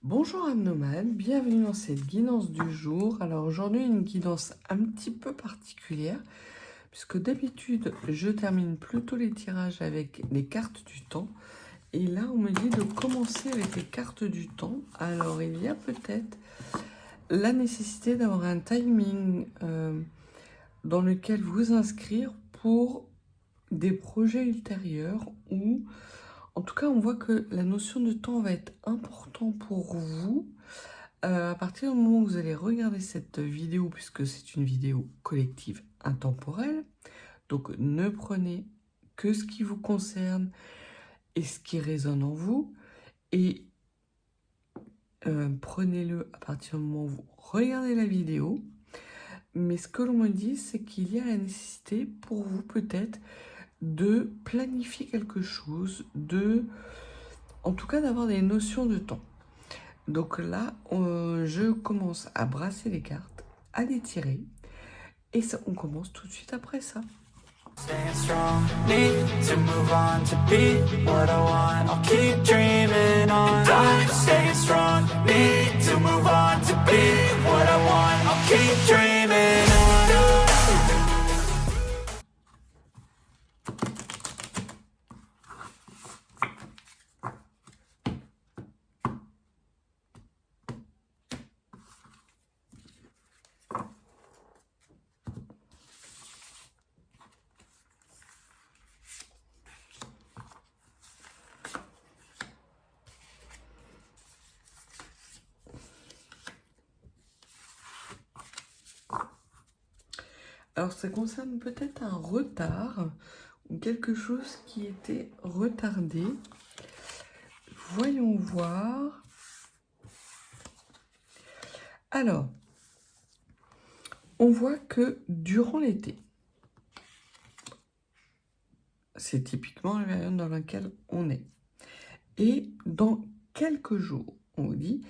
Bonjour Abnomade, bienvenue dans cette guidance du jour. Alors aujourd'hui une guidance un petit peu particulière puisque d'habitude je termine plutôt les tirages avec les cartes du temps et là on me dit de commencer avec les cartes du temps. Alors il y a peut-être la nécessité d'avoir un timing dans lequel vous inscrire pour des projets ultérieurs ou en tout cas on voit que la notion de temps va être importante pour vous. À partir du moment où vous allez regarder cette vidéo, puisque c'est une vidéo collective intemporelle, donc ne prenez que ce qui vous concerne et ce qui résonne en vous, et prenez-le à partir du moment où vous regardez la vidéo. Mais ce que l'on me dit, c'est qu'il y a la nécessité pour vous peut-être de planifier quelque chose, en tout cas d'avoir des notions de temps. Donc là, je commence à brasser les cartes, à les tirer, et ça, on commence tout de suite après ça. Staying strong, need to move on to be what I want. I'll keep dreaming on. And I'm staying strong, need to move on to be what I want. I'll keep dreaming on. Alors ça concerne peut-être un retard ou quelque chose qui était retardé. Voyons voir. Alors, on voit que durant l'été, c'est typiquement la période dans laquelle on est. Et dans quelques jours, on vous dit,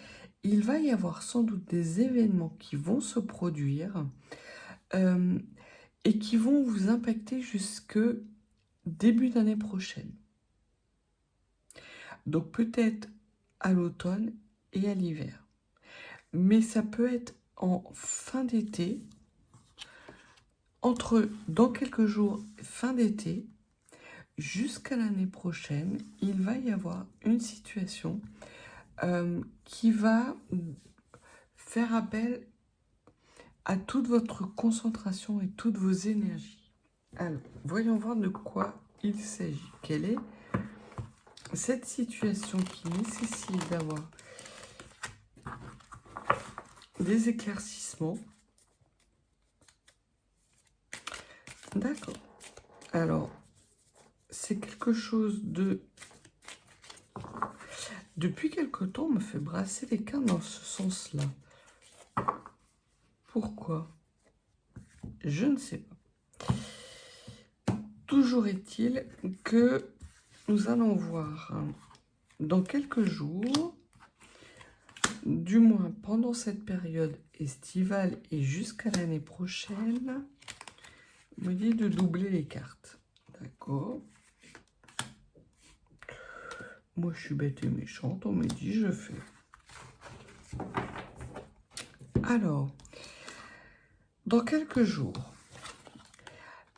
il va y avoir sans doute des événements qui vont se produire et qui vont vous impacter jusque début d'année prochaine. Donc peut-être à l'automne et à l'hiver. Mais ça peut être en fin d'été, dans quelques jours, fin d'été, jusqu'à l'année prochaine, il va y avoir une situation qui va faire appel à toute votre concentration et toutes vos énergies. Alors, voyons voir de quoi il s'agit. Quelle est cette situation qui nécessite d'avoir des éclaircissements? D'accord. Alors, c'est quelque chose de... Depuis quelque temps, on me fait brasser les cartes dans ce sens-là. Pourquoi? Je ne sais pas. Toujours est-il que nous allons voir dans quelques jours, du moins pendant cette période estivale et jusqu'à l'année prochaine, on me dit de doubler les cartes. D'accord. Moi, je suis bête et méchante, on me dit je fais. Alors, dans quelques jours,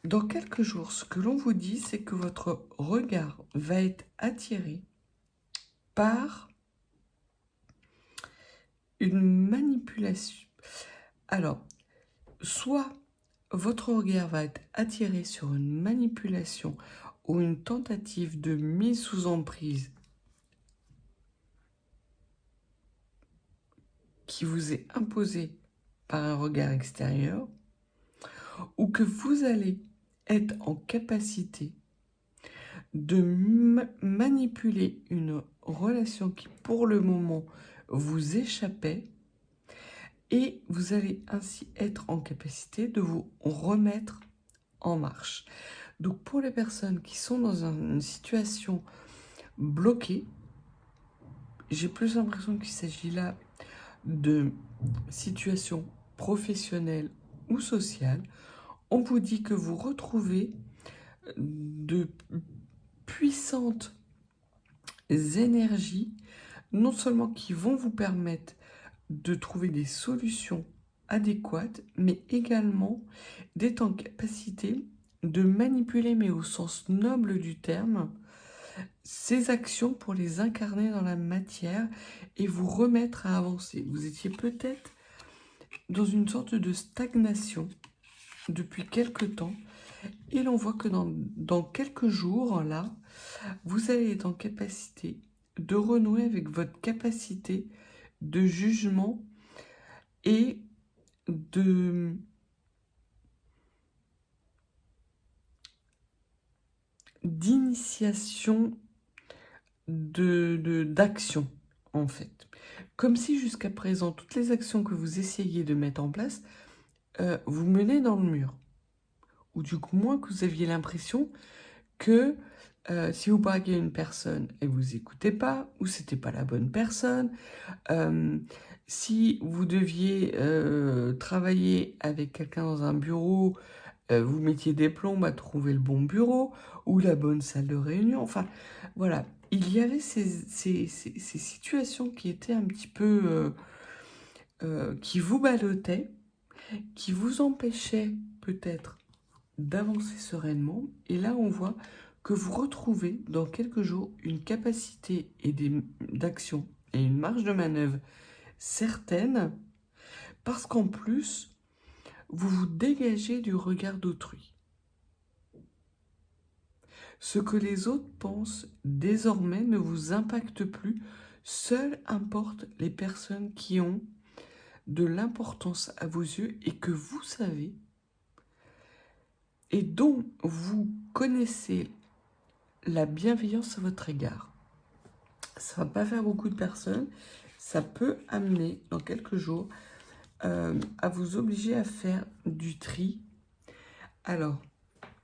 ce que l'on vous dit, c'est que votre regard va être attiré par une manipulation. Alors, soit votre regard va être attiré sur une manipulation ou une tentative de mise sous emprise qui vous est imposée par un regard extérieur, ou que vous allez être en capacité de manipuler une relation qui pour le moment vous échappait, et vous allez ainsi être en capacité de vous remettre en marche. Donc pour les personnes qui sont dans une situation bloquée, j'ai plus l'impression qu'il s'agit là de situation professionnelle ou sociale. On vous dit que vous retrouvez de puissantes énergies non seulement qui vont vous permettre de trouver des solutions adéquates, mais également d'être en capacité de manipuler, mais au sens noble du terme, ces actions pour les incarner dans la matière et vous remettre à avancer. Vous étiez peut-être dans une sorte de stagnation depuis quelque temps et l'on voit que dans quelques jours, là, vous allez être en capacité de renouer avec votre capacité de jugement et d'initiation d'action, en fait. Comme si jusqu'à présent, toutes les actions que vous essayez de mettre en place, vous menez dans le mur. Ou du moins que vous aviez l'impression que si vous parliez à une personne et vous écoutez pas, ou c'était pas la bonne personne, si vous deviez travailler avec quelqu'un dans un bureau, vous mettiez des plombs à trouver le bon bureau ou la bonne salle de réunion. Enfin, voilà. Il y avait ces situations qui étaient un petit peu... qui vous ballottaient, qui vous empêchaient peut-être d'avancer sereinement. Et là, on voit que vous retrouvez dans quelques jours une capacité d'action et une marge de manœuvre certaine, parce qu'en plus, vous vous dégagez du regard d'autrui. Ce que les autres pensent désormais ne vous impacte plus. Seules importent les personnes qui ont de l'importance à vos yeux et que vous savez et dont vous connaissez la bienveillance à votre égard. Ça va pas faire beaucoup de personnes. Ça peut amener dans quelques jours à vous obliger à faire du tri. Alors,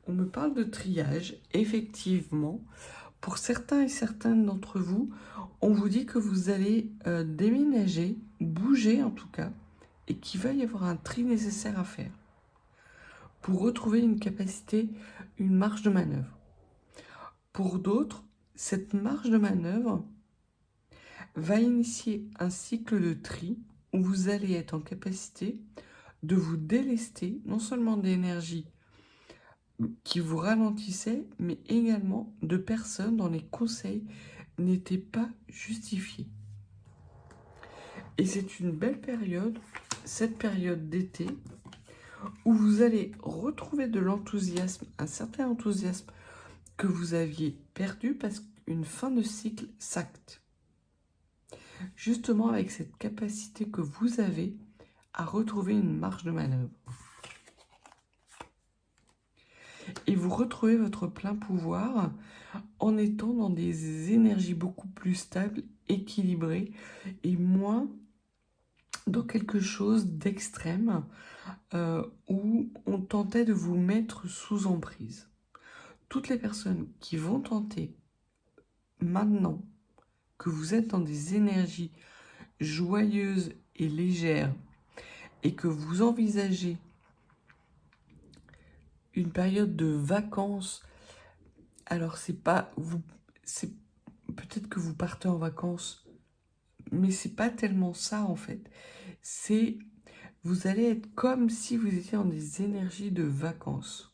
on me parle de triage. Effectivement, pour certains et certaines d'entre vous, on vous dit que vous allez déménager, bouger en tout cas, et qu'il va y avoir un tri nécessaire à faire pour retrouver une capacité, une marge de manœuvre. Pour d'autres, cette marge de manœuvre va initier un cycle de tri où vous allez être en capacité de vous délester non seulement d'énergie qui vous ralentissait, mais également de personnes dont les conseils n'étaient pas justifiés. Et c'est une belle période, cette période d'été, où vous allez retrouver de l'enthousiasme, un certain enthousiasme que vous aviez perdu parce qu'une fin de cycle s'acte. Justement avec cette capacité que vous avez à retrouver une marge de manœuvre. Et vous retrouvez votre plein pouvoir en étant dans des énergies beaucoup plus stables, équilibrées et moins dans quelque chose d'extrême où on tentait de vous mettre sous emprise. Toutes les personnes qui vont tenter maintenant que vous êtes dans des énergies joyeuses et légères et que vous envisagez une période de vacances, alors c'est pas vous, c'est peut-être que vous partez en vacances, mais c'est pas tellement ça en fait. C'est vous allez être comme si vous étiez dans des énergies de vacances.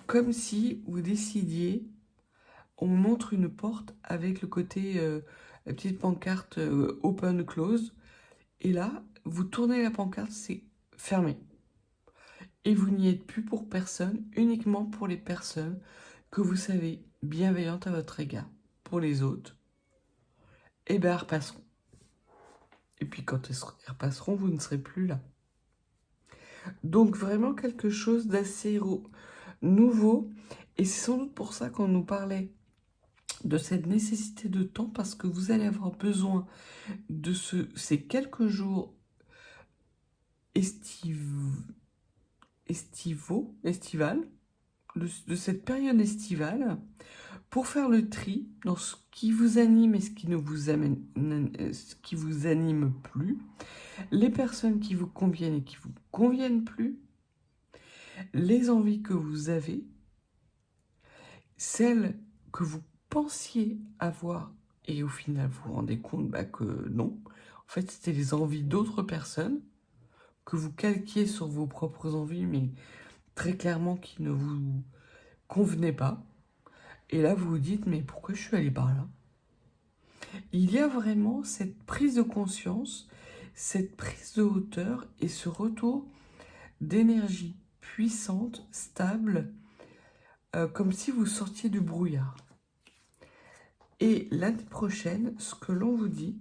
Comme si vous décidiez, on montre une porte avec le côté, la petite pancarte open, close, et là, vous tournez la pancarte, c'est fermé. Et vous n'y êtes plus pour personne, uniquement pour les personnes que vous savez bienveillantes à votre égard. Pour les autres, eh bien, elles repasseront. Et puis quand elles repasseront, vous ne serez plus là. Donc vraiment quelque chose d'assez nouveau. Et c'est sans doute pour ça qu'on nous parlait de cette nécessité de temps, parce que vous allez avoir besoin de ces quelques jours estivales, de cette période estivale, pour faire le tri dans ce qui vous anime et ce qui ne vous amène, ce qui vous anime plus, les personnes qui vous conviennent et qui vous conviennent plus, les envies que vous avez, celles que vous pensiez avoir, et au final vous vous rendez compte que non. En fait, c'était les envies d'autres personnes que vous calquiez sur vos propres envies, mais très clairement qui ne vous convenaient pas. Et là, vous vous dites, mais pourquoi je suis allée par là? Il y a vraiment cette prise de conscience, cette prise de hauteur et ce retour d'énergie puissante, stable, comme si vous sortiez du brouillard. Et l'année prochaine, ce que l'on vous dit,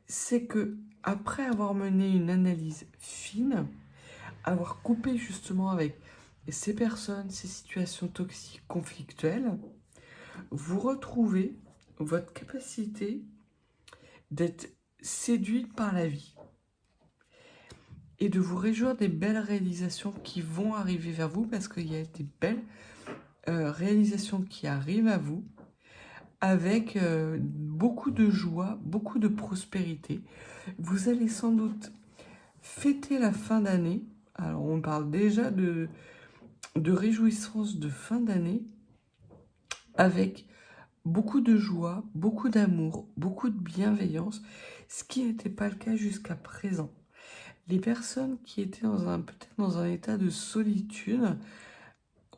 c'est que après avoir mené une analyse fine, avoir coupé justement avec ces personnes, ces situations toxiques, conflictuelles, vous retrouvez votre capacité d'être séduite par la vie et de vous réjouir des belles réalisations qui vont arriver vers vous, parce qu'il y a des belles réalisations qui arrivent à vous avec beaucoup de joie, beaucoup de prospérité. Vous allez sans doute fêter la fin d'année. Alors on parle déjà de réjouissance de fin d'année avec beaucoup de joie, beaucoup d'amour, beaucoup de bienveillance, ce qui n'était pas le cas jusqu'à présent. Les personnes qui étaient peut-être dans un état de solitude,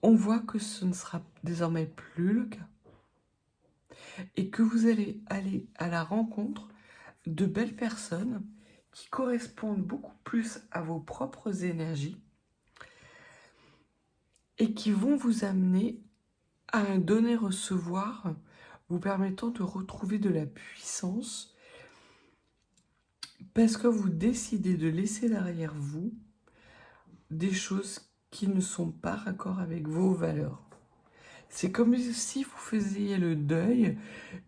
on voit que ce ne sera désormais plus le cas. Et que vous allez aller à la rencontre de belles personnes qui correspondent beaucoup plus à vos propres énergies et qui vont vous amener à un donner-recevoir, vous permettant de retrouver de la puissance, parce que vous décidez de laisser derrière vous des choses qui ne sont pas raccord avec vos valeurs. C'est comme si vous faisiez le deuil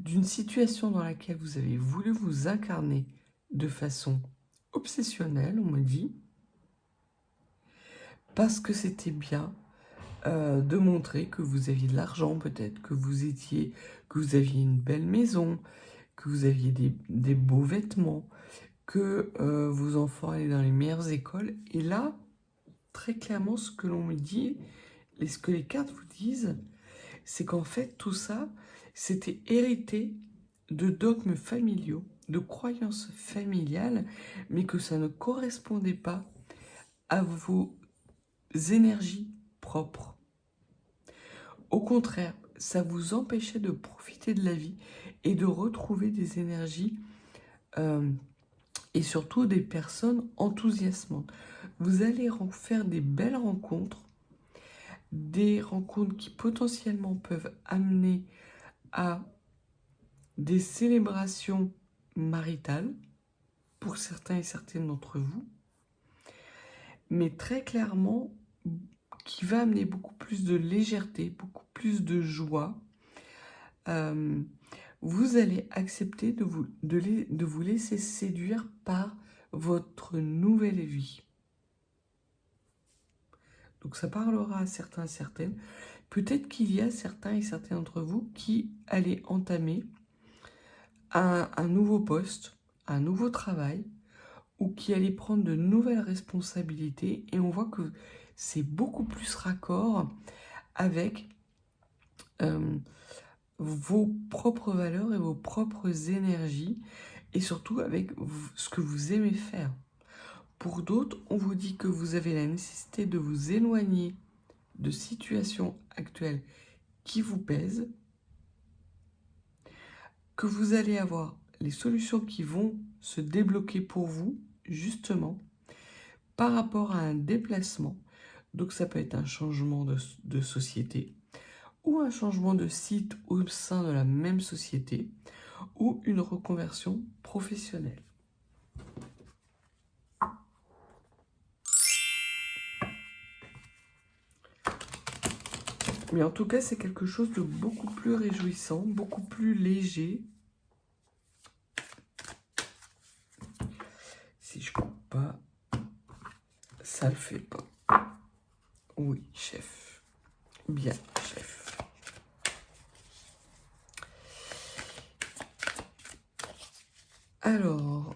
d'une situation dans laquelle vous avez voulu vous incarner de façon obsessionnelle, on me dit, parce que c'était bien de montrer que vous aviez de l'argent, peut-être, que vous aviez une belle maison, que vous aviez des beaux vêtements, que vos enfants allaient dans les meilleures écoles. Et là, très clairement, ce que l'on me dit, et ce que les cartes vous disent, c'est qu'en fait, tout ça, c'était hérité de dogmes familiaux, de croyances familiales, mais que ça ne correspondait pas à vos énergies propres. Au contraire, ça vous empêchait de profiter de la vie et de retrouver des énergies et surtout des personnes enthousiasmantes. Vous allez faire des belles rencontres, des rencontres qui potentiellement peuvent amener à des célébrations maritales pour certains et certaines d'entre vous, mais très clairement qui va amener beaucoup plus de légèreté, beaucoup plus de joie. Vous allez accepter de vous laisser séduire par votre nouvelle vie. Donc ça parlera à certains et certaines. Peut-être qu'il y a certains et certaines d'entre vous qui allez entamer un nouveau poste, un nouveau travail, ou qui allez prendre de nouvelles responsabilités. Et on voit que c'est beaucoup plus raccord avec vos propres valeurs et vos propres énergies, et surtout avec ce que vous aimez faire. Pour d'autres, on vous dit que vous avez la nécessité de vous éloigner de situations actuelles qui vous pèsent, que vous allez avoir les solutions qui vont se débloquer pour vous, justement, par rapport à un déplacement. Donc ça peut être un changement de société, ou un changement de site au sein de la même société, ou une reconversion professionnelle. Mais en tout cas, c'est quelque chose de beaucoup plus réjouissant, beaucoup plus léger. Si je coupe pas, ça le fait pas. Oui, chef. Bien, chef. Alors,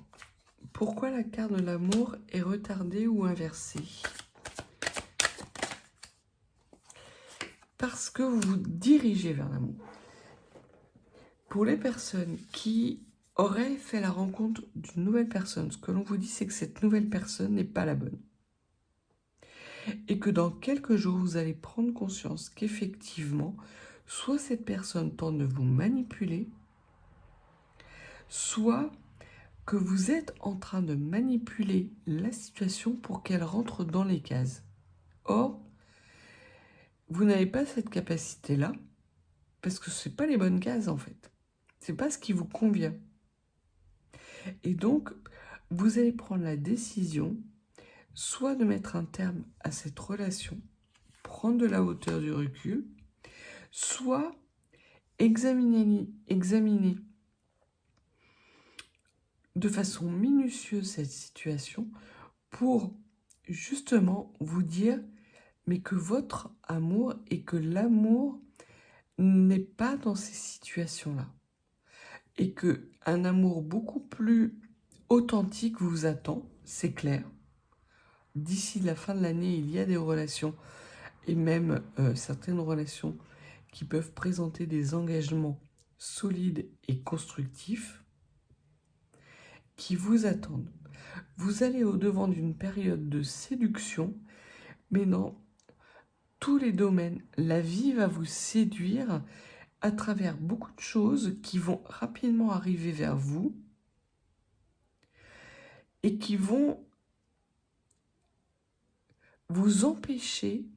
pourquoi la carte de l'amour est retardée ou inversée? Parce que vous vous dirigez vers l'amour. Pour les personnes qui auraient fait la rencontre d'une nouvelle personne, ce que l'on vous dit, c'est que cette nouvelle personne n'est pas la bonne. Et que dans quelques jours, vous allez prendre conscience qu'effectivement, soit cette personne tente de vous manipuler, soit que vous êtes en train de manipuler la situation pour qu'elle rentre dans les cases. Or, vous n'avez pas cette capacité-là, parce que ce n'est pas les bonnes cases en fait. Ce n'est pas ce qui vous convient. Et donc, vous allez prendre la décision soit de mettre un terme à cette relation, prendre de la hauteur, du recul, soit examiner de façon minutieuse cette situation pour justement vous dire mais que votre amour et que l'amour n'est pas dans ces situations-là. Et qu'un amour beaucoup plus authentique vous attend, c'est clair. D'ici la fin de l'année, il y a des relations, et même certaines relations qui peuvent présenter des engagements solides et constructifs qui vous attendent. Vous allez au-devant d'une période de séduction, mais dans tous les domaines, la vie va vous séduire à travers beaucoup de choses qui vont rapidement arriver vers vous et qui vont vous empêcher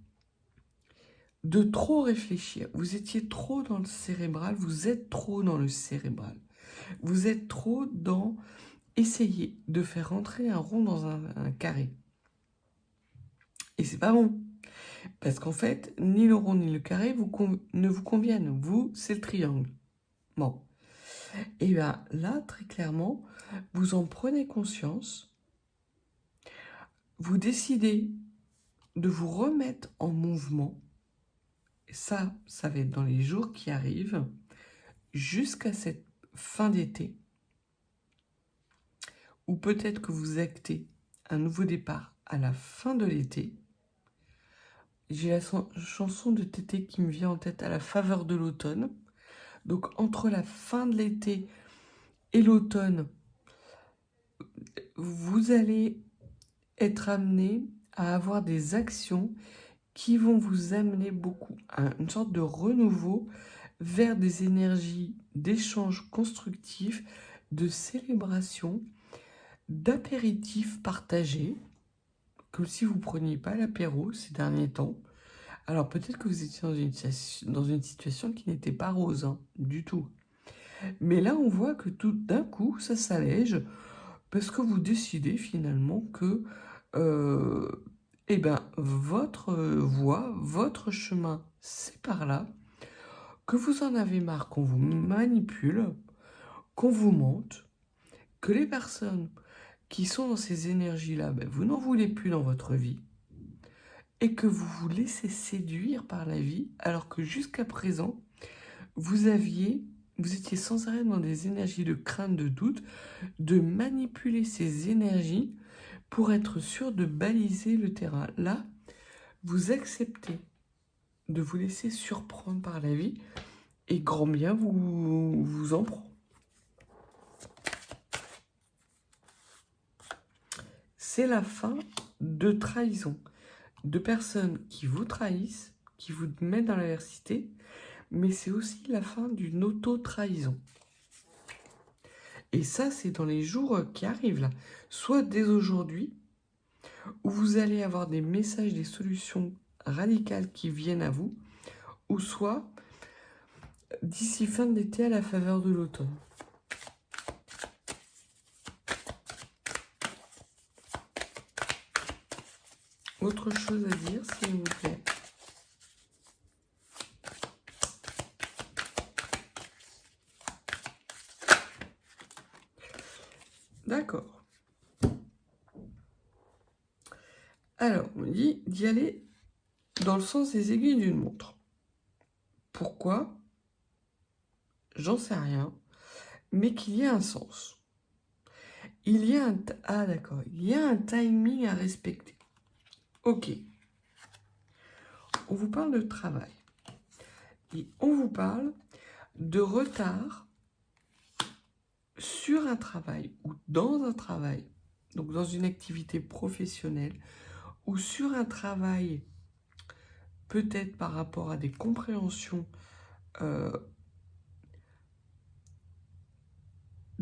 de trop réfléchir. Vous étiez trop dans le cérébral, vous êtes trop dans le cérébral. Vous êtes trop dans essayer de faire rentrer un rond dans un carré. Et c'est pas bon. Parce qu'en fait, ni le rond ni le carré ne vous conviennent. Vous, c'est le triangle. Bon. Et bien là, très clairement, vous en prenez conscience. Vous décidez de vous remettre en mouvement. Et ça va être dans les jours qui arrivent, jusqu'à cette fin d'été, ou peut-être que vous actez un nouveau départ à la fin de l'été. J'ai la chanson de Tété qui me vient en tête, à la faveur de l'automne. Donc entre la fin de l'été et l'automne, vous allez être amené à avoir des actions qui vont vous amener beaucoup à une sorte de renouveau vers des énergies d'échange constructif, de célébration, d'apéritifs partagés, comme si vous ne preniez pas l'apéro ces derniers temps. Alors peut-être que vous étiez dans une situation qui n'était pas rose, hein, du tout. Mais là, on voit que tout d'un coup, ça s'allège, parce que vous décidez finalement que votre voie, votre chemin, c'est par là, que vous en avez marre qu'on vous manipule, qu'on vous mente, que les personnes qui sont dans ces énergies-là, vous n'en voulez plus dans votre vie, et que vous vous laissez séduire par la vie, alors que jusqu'à présent, vous étiez sans arrêt dans des énergies de crainte, de doute, de manipuler ces énergies pour être sûr de baliser le terrain. Là, vous acceptez de vous laisser surprendre par la vie et grand bien vous en prend. C'est la fin de trahison, de personnes qui vous trahissent, qui vous mettent dans l'adversité, mais c'est aussi la fin d'une auto-trahison. Et ça, c'est dans les jours qui arrivent, là. Soit dès aujourd'hui, où vous allez avoir des messages, des solutions radicales qui viennent à vous, ou soit d'ici fin de l'été à la faveur de l'automne. Autre chose à dire, s'il vous plaît. D'accord. Alors, on dit d'y aller dans le sens des aiguilles d'une montre. Pourquoi? J'en sais rien, mais qu'il y a un sens. Il y a un timing à respecter. Ok. On vous parle de travail. Et on vous parle de retard sur un travail ou dans un travail, donc dans une activité professionnelle ou sur un travail peut-être par rapport à des compréhensions de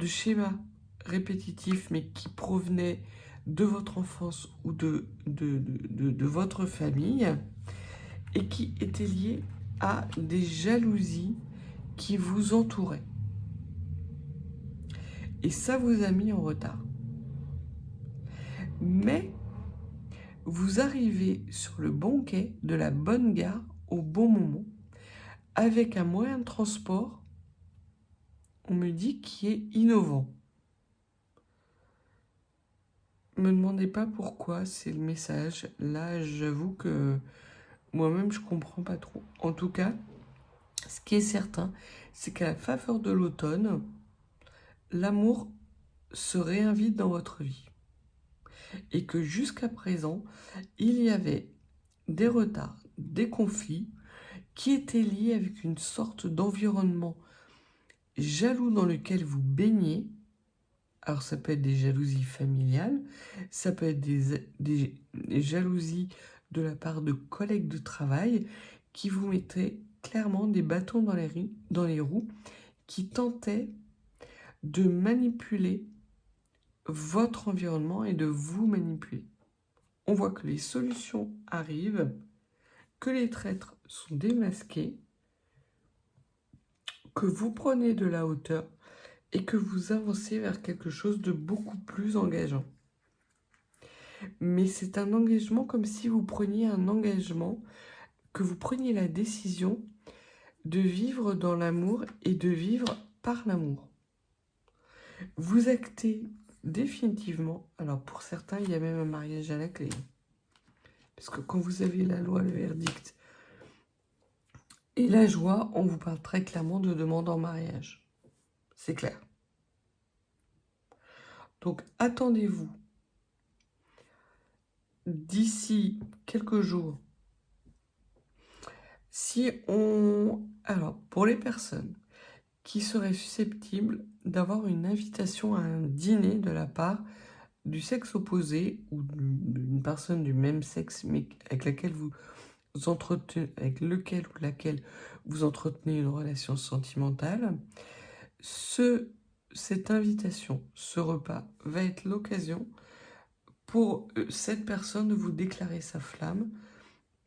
schémas répétitifs mais qui provenaient de votre enfance ou de votre famille et qui étaient liés à des jalousies qui vous entouraient. Et ça vous a mis en retard. Mais vous arrivez sur le bon quai de la bonne gare au bon moment avec un moyen de transport, on me dit, qui est innovant. Me demandez pas pourquoi, c'est le message. Là, j'avoue que moi-même, je comprends pas trop. En tout cas, ce qui est certain, c'est qu'à la faveur de l'automne, l'amour se réinvite dans votre vie. Et que jusqu'à présent, il y avait des retards, des conflits qui étaient liés avec une sorte d'environnement jaloux dans lequel vous baignez. Alors ça peut être des jalousies familiales, ça peut être des jalousies de la part de collègues de travail qui vous mettaient clairement des bâtons dans les roues, qui tentaient de manipuler votre environnement et de vous manipuler. On voit que les solutions arrivent, que les traîtres sont démasqués, que vous prenez de la hauteur et que vous avancez vers quelque chose de beaucoup plus engageant. Mais c'est un engagement comme si vous preniez un engagement, que vous preniez la décision de vivre dans l'amour et de vivre par l'amour. Vous actez définitivement, alors pour certains, il y a même un mariage à la clé. Parce que quand vous avez la loi, le verdict et la joie, on vous parle très clairement de demande en mariage. C'est clair. Donc attendez-vous d'ici quelques jours. Alors, pour les personnes qui seraient susceptibles d'avoir une invitation à un dîner de la part du sexe opposé ou d'une personne du même sexe, mais avec lequel vous entretenez une relation sentimentale, cette invitation, ce repas, va être l'occasion pour cette personne de vous déclarer sa flamme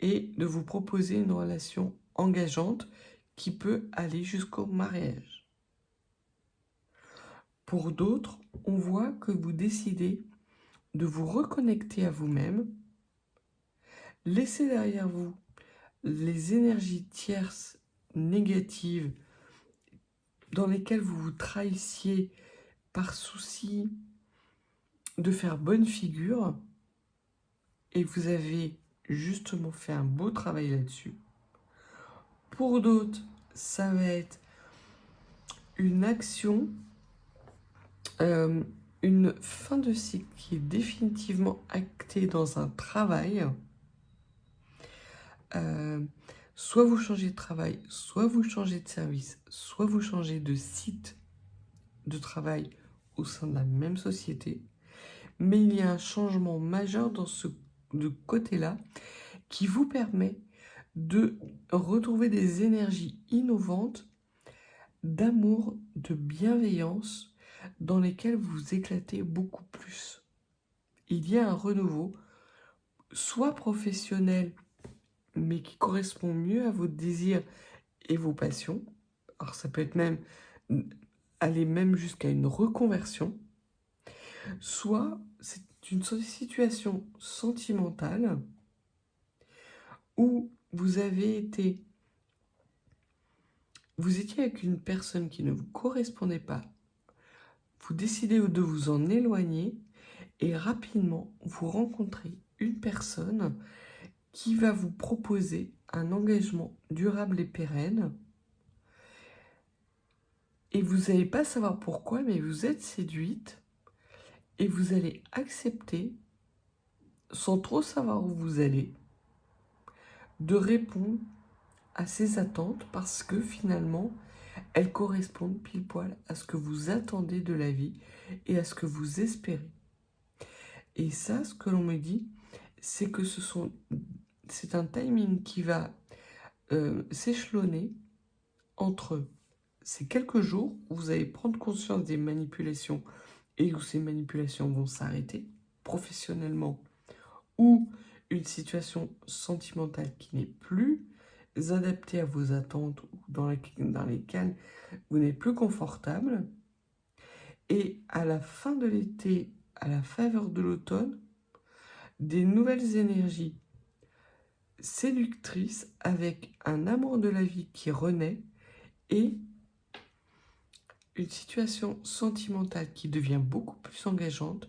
et de vous proposer une relation engageante qui peut aller jusqu'au mariage. Pour d'autres, on voit que vous décidez de vous reconnecter à vous-même, laisser derrière vous les énergies tierces négatives dans lesquelles vous vous trahissiez par souci de faire bonne figure, et vous avez justement fait un beau travail là-dessus. Pour d'autres, ça va être une action, une fin de cycle qui est définitivement actée dans un travail. Soit vous changez de travail, soit vous changez de service, soit vous changez de site de travail au sein de la même société. Mais il y a un changement majeur dans ce côté-là qui vous permet de retrouver des énergies innovantes, d'amour, de bienveillance, dans lesquelles vous éclatez beaucoup plus. Il y a un renouveau, soit professionnel, mais qui correspond mieux à vos désirs et vos passions. Alors ça peut être même aller même jusqu'à une reconversion. Soit c'est une situation sentimentale où vous étiez avec une personne qui ne vous correspondait pas, vous décidez de vous en éloigner et rapidement vous rencontrez une personne qui va vous proposer un engagement durable et pérenne. Et vous n'allez pas savoir pourquoi, mais vous êtes séduite et vous allez accepter, sans trop savoir où vous allez, de répondre à ses attentes parce que finalement, elles correspondent pile poil à ce que vous attendez de la vie et à ce que vous espérez. Et ça, ce que l'on me dit, c'est que c'est un timing qui va s'échelonner entre ces quelques jours où vous allez prendre conscience des manipulations et où ces manipulations vont s'arrêter professionnellement, ou une situation sentimentale qui n'est plus adaptée à vos attentes ou dans lesquelles vous n'êtes plus confortable. Et à la fin de l'été, à la faveur de l'automne, des nouvelles énergies séductrices avec un amour de la vie qui renaît et une situation sentimentale qui devient beaucoup plus engageante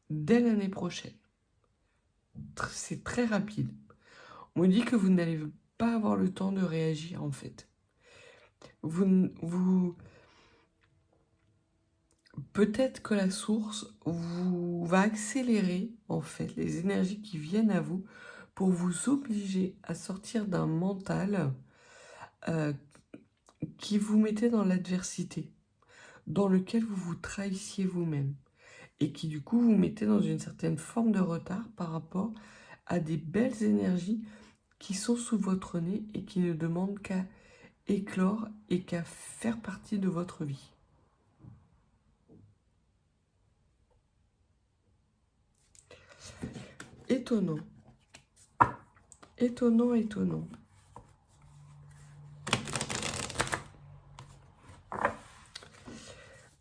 dès l'année prochaine. C'est très rapide. On me dit que vous n'allez pas avoir le temps de réagir en fait. Peut-être que la source va accélérer en fait les énergies qui viennent à vous pour vous obliger à sortir d'un mental qui vous mettait dans l'adversité, dans lequel vous vous trahissiez vous-même et qui du coup vous mettait dans une certaine forme de retard par rapport à des belles énergies qui sont sous votre nez et qui ne demandent qu'à éclore et qu'à faire partie de votre vie. Étonnant. Étonnant, étonnant.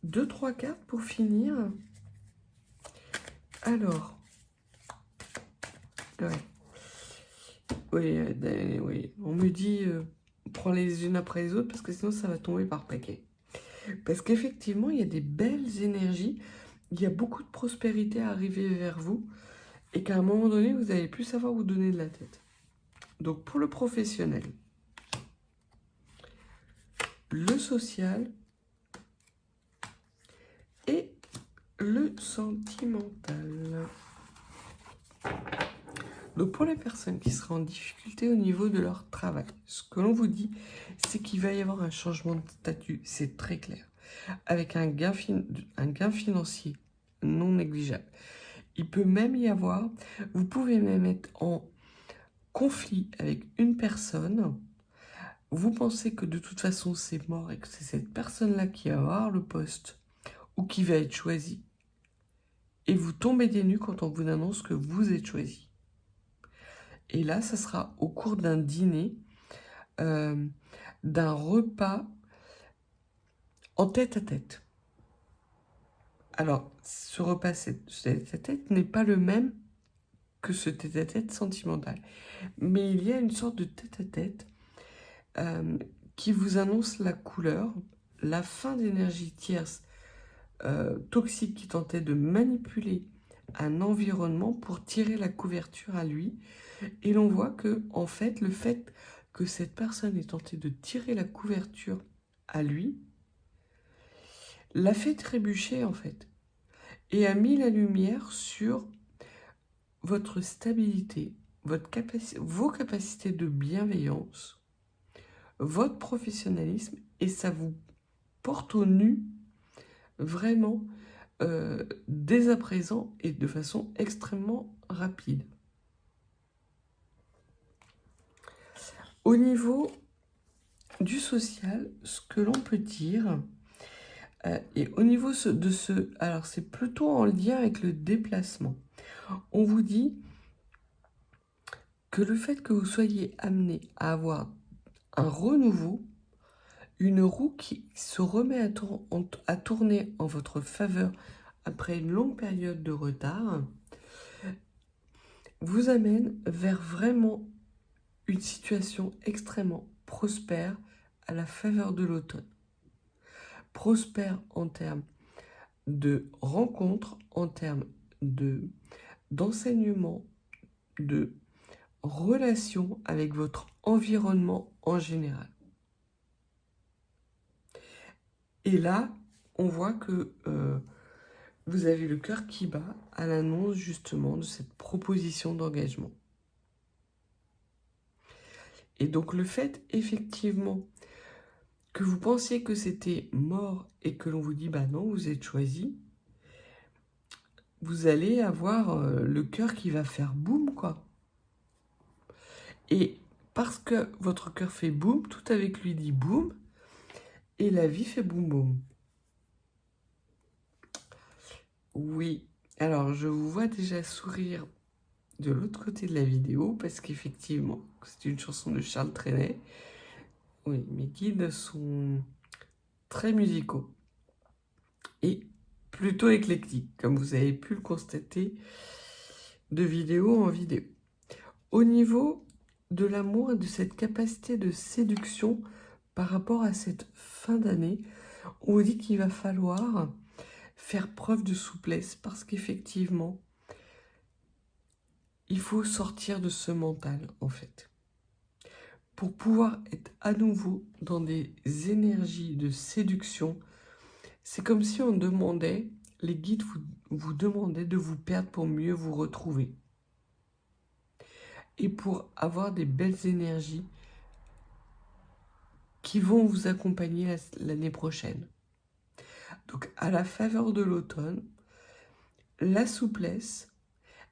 Deux, trois cartes pour finir. Alors. Ouais. Oui. On me dit, prends les unes après les autres parce que sinon ça va tomber par paquet. Parce qu'effectivement, il y a des belles énergies. Il y a beaucoup de prospérité à arriver vers vous. Et qu'à un moment donné, vous n'allez plus savoir où donner de la tête. Donc pour le professionnel, le social et le sentimental. Donc pour les personnes qui seraient en difficulté au niveau de leur travail, ce que l'on vous dit, c'est qu'il va y avoir un changement de statut, c'est très clair, avec un gain financier non négligeable. Il peut même y avoir, vous pouvez même être en conflit avec une personne, vous pensez que de toute façon c'est mort et que c'est cette personne-là qui va avoir le poste ou qui va être choisie, et vous tombez des nues quand on vous annonce que vous êtes choisi. Et là, ça sera au cours d'un dîner, d'un repas en tête-à-tête. Alors, ce repas tête-à-tête n'est pas le même que ce tête-à-tête sentimental. Mais il y a une sorte de tête-à-tête qui vous annonce la couleur, la fin d'énergie tierce toxique qui tentait de manipuler un environnement pour tirer la couverture à lui. Et l'on voit que, en fait, le fait que cette personne ait tenté de tirer la couverture à lui l'a fait trébucher, en fait, et a mis la lumière sur votre stabilité, vos capacités de bienveillance, votre professionnalisme, et ça vous porte au nu vraiment dès à présent et de façon extrêmement rapide. Au niveau du social, ce que l'on peut dire, et au niveau de ce... Alors, c'est plutôt en lien avec le déplacement. On vous dit que le fait que vous soyez amené à avoir un renouveau, une roue qui se remet à tourner en votre faveur après une longue période de retard, vous amène vers vraiment une situation extrêmement prospère à la faveur de l'automne. Prospère en termes de rencontres, en termes d'enseignement, de relations avec votre environnement en général. Et là, on voit que vous avez le cœur qui bat à l'annonce justement de cette proposition d'engagement. Et donc le fait effectivement que vous pensiez que c'était mort et que l'on vous dit bah non, vous êtes choisi, vous allez avoir le cœur qui va faire boum, quoi. Et parce que votre cœur fait boum, tout avec lui dit boum, et la vie fait boum boum. Oui, alors je vous vois déjà sourire de l'autre côté de la vidéo, parce qu'effectivement, c'est une chanson de Charles Trenet. Oui, mes guides sont très musicaux et plutôt éclectiques, comme vous avez pu le constater de vidéo en vidéo. Au niveau de l'amour et de cette capacité de séduction par rapport à cette fin d'année, on vous dit qu'il va falloir faire preuve de souplesse parce qu'effectivement, il faut sortir de ce mental, en fait. Pour pouvoir être à nouveau dans des énergies de séduction, c'est comme si on demandait, les guides vous demandaient de vous perdre pour mieux vous retrouver. Et pour avoir des belles énergies qui vont vous accompagner l'année prochaine. Donc, à la faveur de l'automne, la souplesse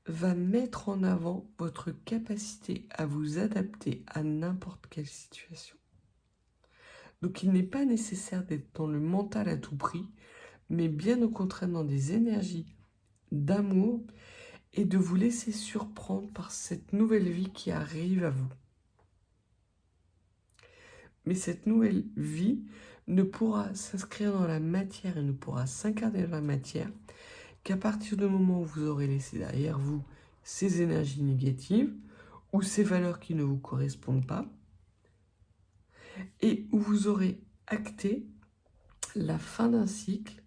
va mettre en avant votre capacité à vous adapter à n'importe quelle situation. Donc il n'est pas nécessaire d'être dans le mental à tout prix, mais bien au contraire dans des énergies d'amour et de vous laisser surprendre par cette nouvelle vie qui arrive à vous. Mais cette nouvelle vie ne pourra s'inscrire dans la matière et ne pourra s'incarner dans la matière qu'à partir du moment où vous aurez laissé derrière vous ces énergies négatives ou ces valeurs qui ne vous correspondent pas et où vous aurez acté la fin d'un cycle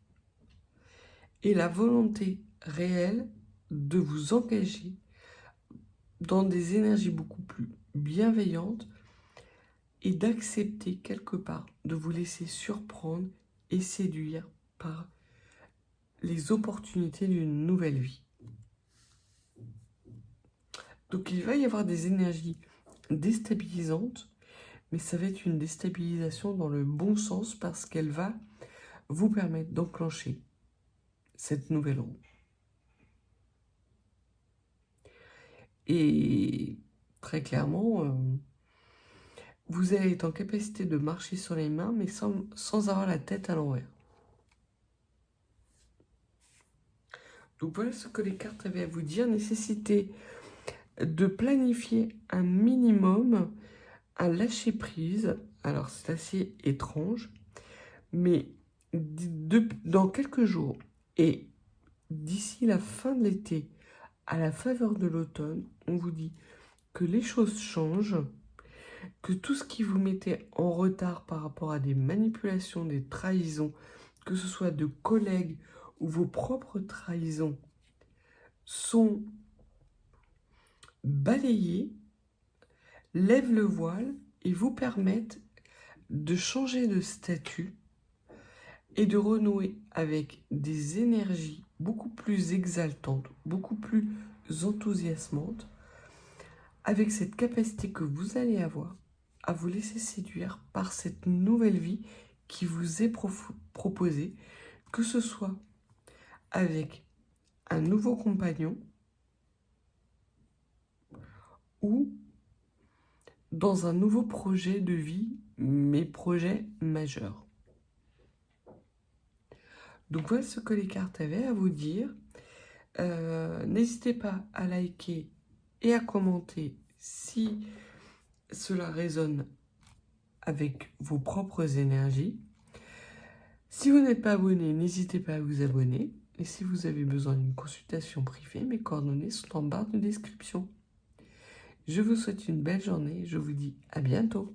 et la volonté réelle de vous engager dans des énergies beaucoup plus bienveillantes et d'accepter quelque part de vous laisser surprendre et séduire par les opportunités d'une nouvelle vie. Donc il va y avoir des énergies déstabilisantes, mais ça va être une déstabilisation dans le bon sens parce qu'elle va vous permettre d'enclencher cette nouvelle roue. Et très clairement, vous allez être en capacité de marcher sur les mains, mais sans avoir la tête à l'envers. Donc voilà ce que les cartes avaient à vous dire. Nécessité de planifier un minimum, un lâcher-prise. Alors c'est assez étrange, mais dans quelques jours et d'ici la fin de l'été, à la faveur de l'automne, on vous dit que les choses changent, que tout ce qui vous mettait en retard par rapport à des manipulations, des trahisons, que ce soit de collègues ou vos propres trahisons, sont balayées, lèvent le voile et vous permettent de changer de statut et de renouer avec des énergies beaucoup plus exaltantes, beaucoup plus enthousiasmantes, avec cette capacité que vous allez avoir à vous laisser séduire par cette nouvelle vie qui vous est proposée, que ce soit avec un nouveau compagnon ou dans un nouveau projet de vie, mais projet majeur. Donc voilà ce que les cartes avaient à vous dire. N'hésitez pas à liker et à commenter si cela résonne avec vos propres énergies. Si vous n'êtes pas abonné, n'hésitez pas à vous abonner. Et si vous avez besoin d'une consultation privée, mes coordonnées sont en barre de description. Je vous souhaite une belle journée. Je vous dis à bientôt.